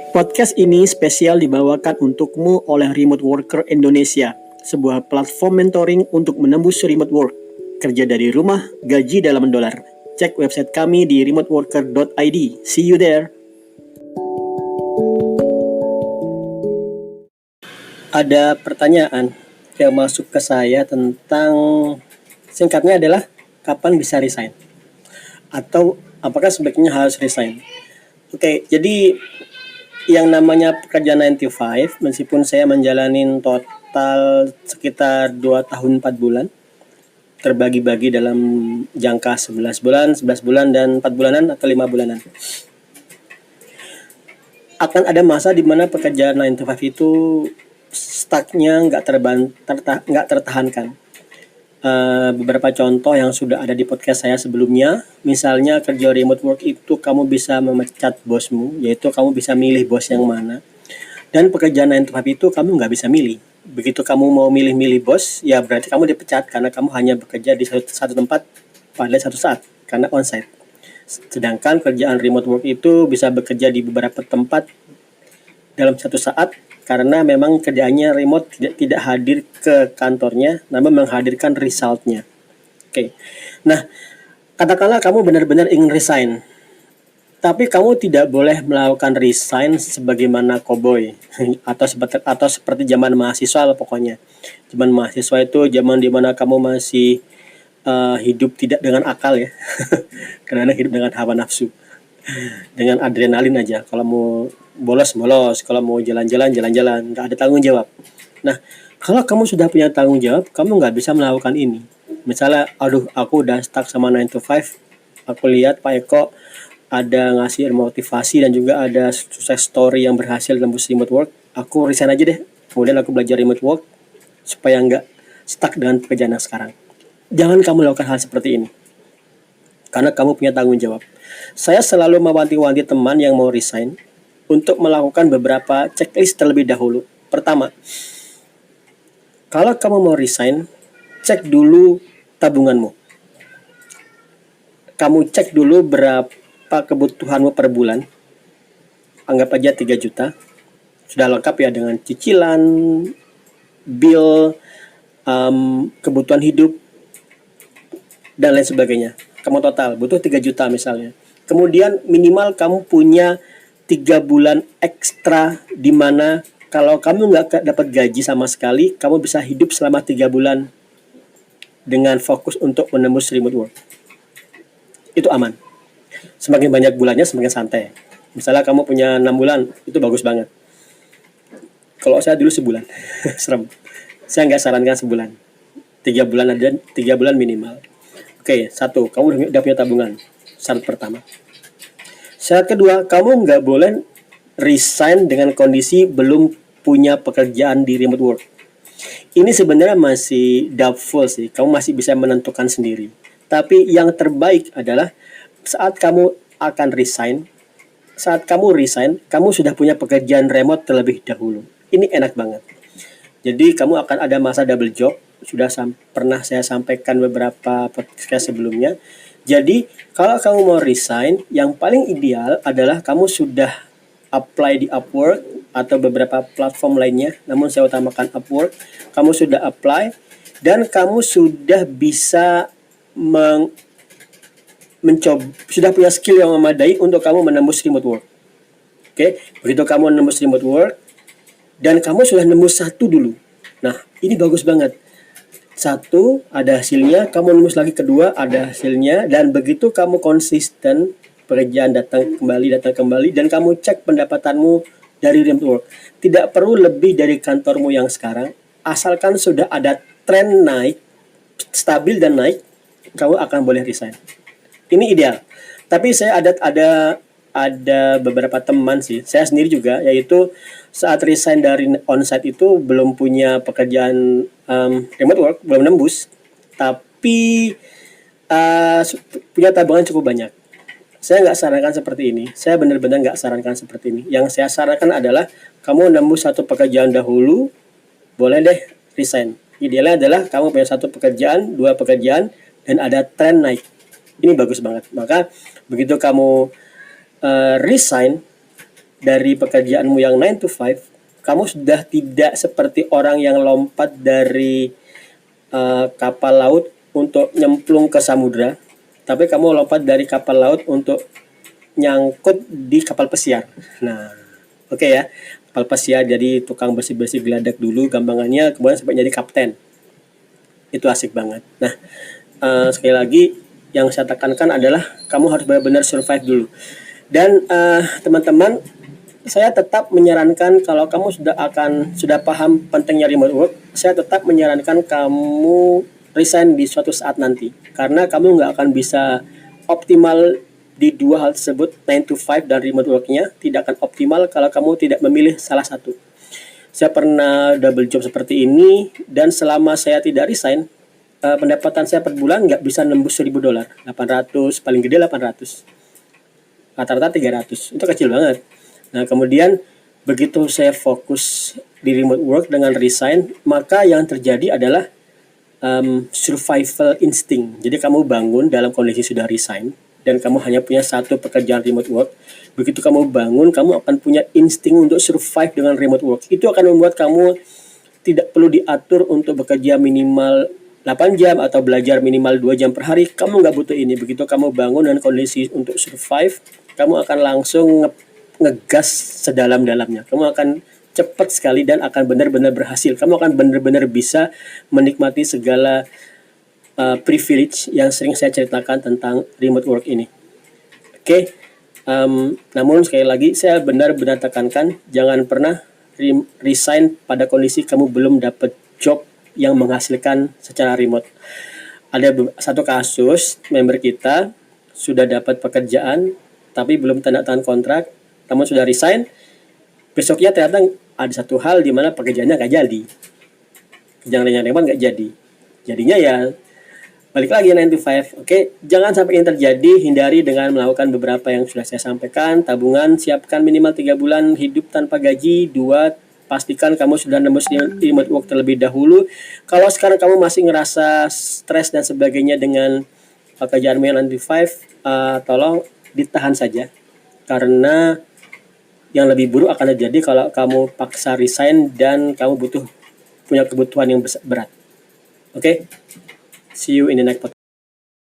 Podcast ini spesial dibawakan untukmu oleh Remote Worker Indonesia, sebuah platform mentoring untuk menembus remote work. Kerja dari rumah, gaji dalam dolar. Cek website kami di remoteworker.id. See you there. Ada pertanyaan yang masuk ke saya tentang, singkatnya adalah kapan bisa resign? Atau apakah sebaiknya harus resign? Oke, jadi yang namanya pekerjaan 9 to 5, meskipun saya menjalani total sekitar 2 tahun 4 bulan, terbagi-bagi dalam jangka 11 bulan, 11 bulan, dan 4 bulanan atau 5 bulanan. Akan ada masa di mana pekerjaan 9 to 5 itu stucknya nggak tertahankan. Beberapa contoh yang sudah ada di podcast saya sebelumnya, misalnya kerja remote work itu kamu bisa memecat bosmu, yaitu kamu bisa milih bos yang mana. Dan pekerjaan 9 to 5 itu kamu nggak bisa milih. Begitu kamu mau milih-milih bos, ya berarti kamu dipecat karena kamu hanya bekerja di satu tempat pada satu saat, karena onsite. Sedangkan kerjaan remote work itu bisa bekerja di beberapa tempat dalam satu saat, karena memang kerjaannya remote, tidak hadir ke kantornya, namun menghadirkan resultnya. Oke. Nah, katakanlah kamu benar-benar ingin resign, tapi kamu tidak boleh melakukan resign sebagaimana koboi atau seperti zaman mahasiswa lah pokoknya. Zaman mahasiswa itu zaman dimana kamu masih hidup tidak dengan akal ya, karena hidup dengan hawa nafsu, dengan adrenalin aja. Kalau mau bolos, kalau mau jalan-jalan, nggak ada tanggung jawab. Nah, kalau kamu sudah punya tanggung jawab, kamu nggak bisa melakukan ini. Misalnya, aduh, aku udah stuck sama 9 to 5, aku lihat Pak Eko ada ngasih motivasi dan juga ada sukses story yang berhasil tembus remote work, aku resign aja deh. Kemudian aku belajar remote work supaya nggak stuck dengan pekerjaan yang sekarang. Jangan kamu lakukan hal seperti ini, karena kamu punya tanggung jawab. Saya selalu mewanti-wanti teman yang mau resign untuk melakukan beberapa checklist terlebih dahulu. Pertama, kalau kamu mau resign, cek dulu tabunganmu. Kamu cek dulu berapa kebutuhanmu per bulan. Anggap aja 3 juta. Sudah lengkap ya dengan cicilan, bill, kebutuhan hidup, dan lain sebagainya. Kamu total butuh 3 juta misalnya. Kemudian minimal kamu punya 3 bulan ekstra, di mana kalau kamu nggak dapat gaji sama sekali, kamu bisa hidup selama 3 bulan dengan fokus untuk menembus remote work. Itu aman. Semakin banyak bulannya semakin santai. Misalnya kamu punya 6 bulan, itu bagus banget. Kalau saya dulu sebulan, serem. Saya nggak sarankan sebulan. 3 bulan aja, 3 bulan minimal. Oke, satu, kamu udah punya tabungan. Syarat pertama. Syarat kedua, kamu nggak boleh resign dengan kondisi belum punya pekerjaan di remote work. Ini sebenarnya masih doubtful sih, kamu masih bisa menentukan sendiri. Tapi yang terbaik adalah saat kamu akan resign, kamu sudah punya pekerjaan remote terlebih dahulu. Ini enak banget. Jadi kamu akan ada masa double job, sudah pernah saya sampaikan beberapa podcast sebelumnya. Jadi kalau kamu mau resign, yang paling ideal adalah kamu sudah apply di Upwork atau beberapa platform lainnya, namun saya utamakan Upwork. Kamu sudah apply dan kamu sudah bisa sudah punya skill yang memadai untuk kamu menembus remote work. Oke, begitu kamu menembus remote work dan kamu sudah nembus satu dulu. Nah, ini bagus banget. Satu, ada hasilnya, kamu nembus lagi kedua, ada hasilnya, dan begitu kamu konsisten, pekerjaan datang kembali, dan kamu cek pendapatanmu dari remote work. Tidak perlu lebih dari kantormu yang sekarang, asalkan sudah ada tren naik, stabil dan naik, kamu akan boleh resign. Ini ideal. Tapi saya ada beberapa teman sih, saya sendiri juga, yaitu saat resign dari onsite itu belum punya pekerjaan remote work, belum nembus, tapi punya tabungan cukup banyak. Saya nggak sarankan seperti ini. Saya benar-benar nggak sarankan seperti ini. Yang saya sarankan adalah kamu nembus satu pekerjaan dahulu, boleh deh resign. Idealnya adalah kamu punya satu pekerjaan, 2 pekerjaan, dan ada tren naik. Ini bagus banget. Maka begitu kamu resign, dari pekerjaanmu yang 9 to 5, kamu sudah tidak seperti orang yang lompat dari kapal laut untuk nyemplung ke samudra, tapi kamu lompat dari kapal laut untuk nyangkut di kapal pesiar. Nah, oke ya, kapal pesiar jadi tukang bersih-bersih geladak dulu gampangannya, kemudian sampai jadi kapten. Itu asik banget. Nah, sekali lagi yang saya tekankan adalah kamu harus benar-benar survive dulu. Dan teman-teman, saya tetap menyarankan kalau kamu sudah paham pentingnya remote work, saya tetap menyarankan kamu resign di suatu saat nanti, karena kamu nggak akan bisa optimal di dua hal tersebut, 9 to 5 dan remote worknya tidak akan optimal kalau kamu tidak memilih salah satu. Saya pernah double job seperti ini, dan selama saya tidak resign, pendapatan saya per bulan nggak bisa nembus $1.000, 800, paling gede 800, rata-rata 300, itu kecil banget. Nah, kemudian begitu saya fokus di remote work dengan resign, maka yang terjadi adalah survival instinct. Jadi kamu bangun dalam kondisi sudah resign dan kamu hanya punya satu pekerjaan remote work. Begitu kamu bangun, kamu akan punya insting untuk survive dengan remote work. Itu akan membuat kamu tidak perlu diatur untuk bekerja minimal 8 jam atau belajar minimal 2 jam per hari. Kamu nggak butuh ini. Begitu kamu bangun dan kondisi untuk survive, kamu akan langsung ngegas sedalam-dalamnya. Kamu akan cepat sekali dan akan benar-benar berhasil. Kamu akan benar-benar bisa menikmati segala privilege yang sering saya ceritakan tentang remote work ini. Oke. Namun sekali lagi saya benar-benar tekankan, jangan pernah resign pada kondisi kamu belum dapat job yang menghasilkan secara remote. Ada satu kasus member kita sudah dapat pekerjaan tapi belum tanda tangan kontrak, namun sudah resign. Besoknya ternyata ada satu hal di mana pekerjaannya nggak jadi, kerjaan remote nggak jadi. Jadinya ya balik lagi 9 to 5. Oke, jangan sampai ini terjadi. Hindari dengan melakukan beberapa yang sudah saya sampaikan. Tabungan, siapkan minimal 3 bulan hidup tanpa gaji. 2, pastikan kamu sudah nembus remote work terlebih dahulu. Kalau sekarang kamu masih ngerasa stres dan sebagainya dengan pekerjaan 9 to 5, tolong ditahan saja, karena yang lebih buruk akan terjadi kalau kamu paksa resign dan kamu punya kebutuhan yang berat. Oke? See you in the next podcast.